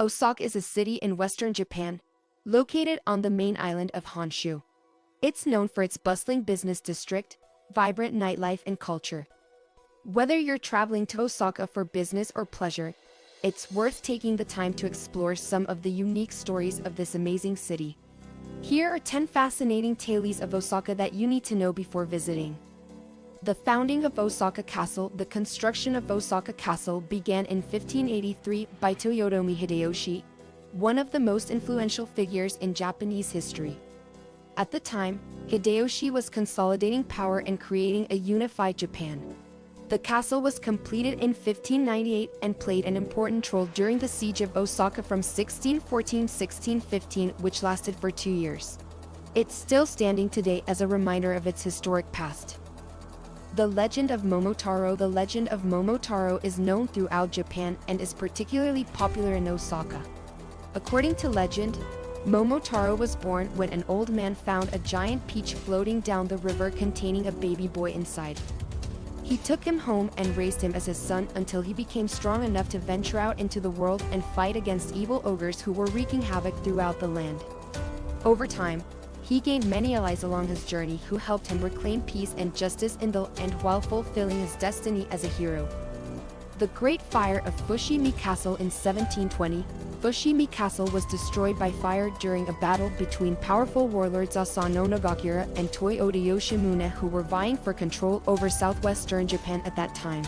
Ōsaka is a city in western Japan, located on the main island of Honshu. It's known for its bustling business district, vibrant nightlife and culture. Whether you're traveling to Ōsaka for business or pleasure, it's worth taking the time to explore some of the unique stories of this amazing city. Here are 10 fascinating tales of Ōsaka that you need to know before visiting. The founding of Ōsaka Castle. The construction of Ōsaka Castle began in 1583 by Toyotomi Hideyoshi, one of the most influential figures in Japanese history. At the time, Hideyoshi was consolidating power and creating a unified Japan. The castle was completed in 1598 and played an important role during the siege of Ōsaka from 1614–1615, which lasted for 2 years. It's still standing today as a reminder of its historic past. The Legend of Momotaro. The Legend of Momotaro is known throughout Japan and is particularly popular in Ōsaka. According to legend, Momotaro was born when an old man found a giant peach floating down the river containing a baby boy inside. He took him home and raised him as his son until he became strong enough to venture out into the world and fight against evil ogres who were wreaking havoc throughout the land. Over time, he gained many allies along his journey who helped him reclaim peace and justice in the land while fulfilling his destiny as a hero. The Great Fire of Fushimi Castle. In 1720, Fushimi Castle was destroyed by fire during a battle between powerful warlords Asano Nagakura and Toyoda Yoshimune, who were vying for control over southwestern Japan at that time.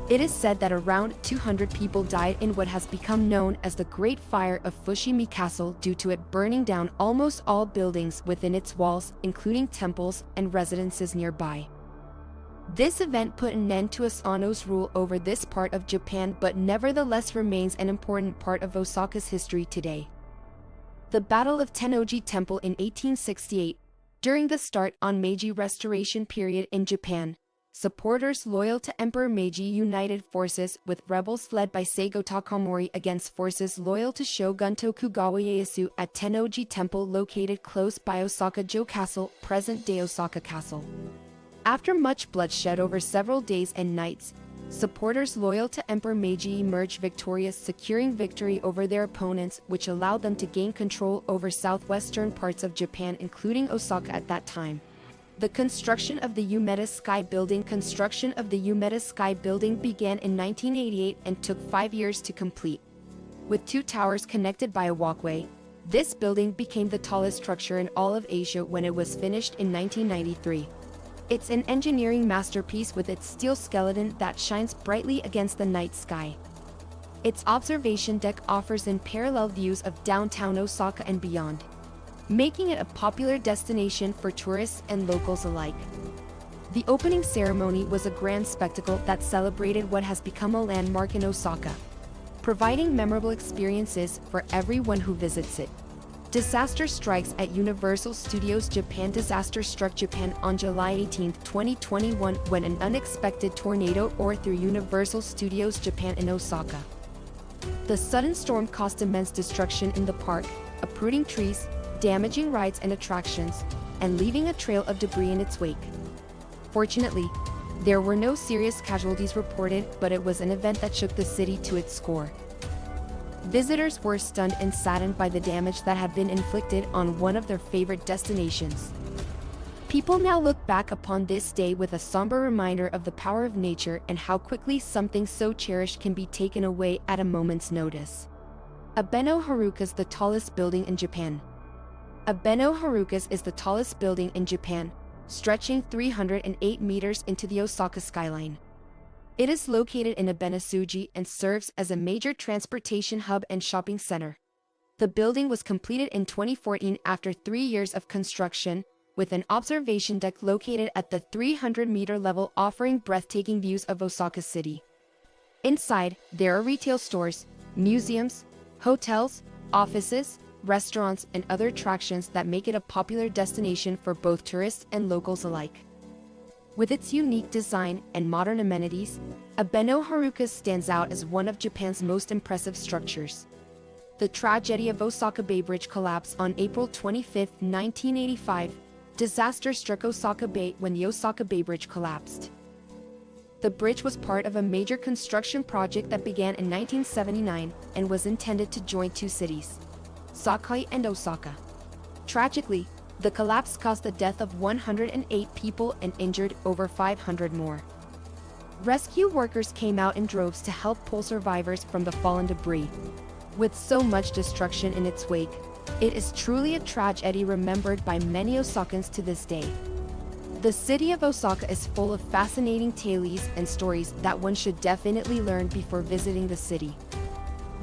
It is said that around 200 people died in what has become known as the Great Fire of Fushimi Castle due to it burning down almost all buildings within its walls, including temples and residences nearby. This event put an end to Asano's rule over this part of Japan, but nevertheless remains an important part of Ōsaka's history today. The Battle of Tennoji Temple in 1868. During the start on Meiji Restoration period in Japan, supporters loyal to Emperor Meiji united forces with rebels led by Seigo Takamori against forces loyal to Shogun Tokugawa Ieyasu at Tennoji Temple, located close by Ōsaka-jo Castle, present-day Ōsaka Castle. After much bloodshed over several days and nights, supporters loyal to Emperor Meiji emerged victorious, securing victory over their opponents, which allowed them to gain control over southwestern parts of Japan, including Ōsaka at that time. The construction of the Umeda Sky Building. Construction of the Umeda Sky Building began in 1988 and took 5 years to complete. With 2 towers connected by a walkway, this building became the tallest structure in all of Asia when it was finished in 1993. It's an engineering masterpiece with its steel skeleton that shines brightly against the night sky. Its observation deck offers unparalleled views of downtown Ōsaka and beyond, making it a popular destination for tourists and locals alike. The opening ceremony was a grand spectacle that celebrated what has become a landmark in Ōsaka, providing memorable experiences for everyone who visits it. Disaster strikes at Universal Studios Japan. Disaster struck Japan on July 18, 2021 when an unexpected tornado tore through Universal Studios Japan in Ōsaka. The sudden storm caused immense destruction in the park, uprooting trees, damaging rides and attractions, and leaving a trail of debris in its wake. Fortunately, there were no serious casualties reported, but it was an event that shook the city to its core. Visitors were stunned and saddened by the damage that had been inflicted on one of their favorite destinations. People now look back upon this day with a somber reminder of the power of nature and how quickly something so cherished can be taken away at a moment's notice. Abeno Harukas, the tallest building in Japan. Abeno Harukas is the tallest building in Japan, stretching 308 meters into the Ōsaka skyline. It is located in Abeno-suji and serves as a major transportation hub and shopping center. The building was completed in 2014 after 3 years of construction, with an observation deck located at the 300-meter level offering breathtaking views of Ōsaka City. Inside, there are retail stores, museums, hotels, offices, restaurants, and other attractions that make it a popular destination for both tourists and locals alike. With its unique design and modern amenities, Abeno Harukas stands out as one of Japan's most impressive structures. The tragedy of Ōsaka Bay Bridge collapse on April 25, 1985. Disaster struck Ōsaka Bay when the Ōsaka Bay Bridge collapsed. The bridge was part of a major construction project that began in 1979 and was intended to join two cities, Sakai and Osaka. Tragically, the collapse caused the death of 108 people and injured over 500 more. Rescue workers came out in droves to help pull survivors from the fallen debris. With so much destruction in its wake, it is truly a tragedy remembered by many Osakans to this day. The city of Osaka is full of fascinating tales and stories that one should definitely learn before visiting the city.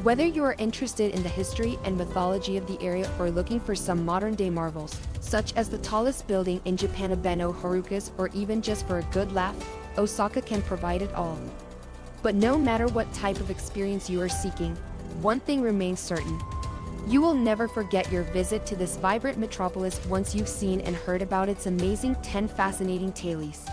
Whether you are interested in the history and mythology of the area or looking for some modern-day marvels, such as the tallest building in Japan, Abeno, Harukas, or even just for a good laugh, Osaka can provide it all. But no matter what type of experience you are seeking, one thing remains certain. You will never forget your visit to this vibrant metropolis once you've seen and heard about its amazing 10 fascinating tales.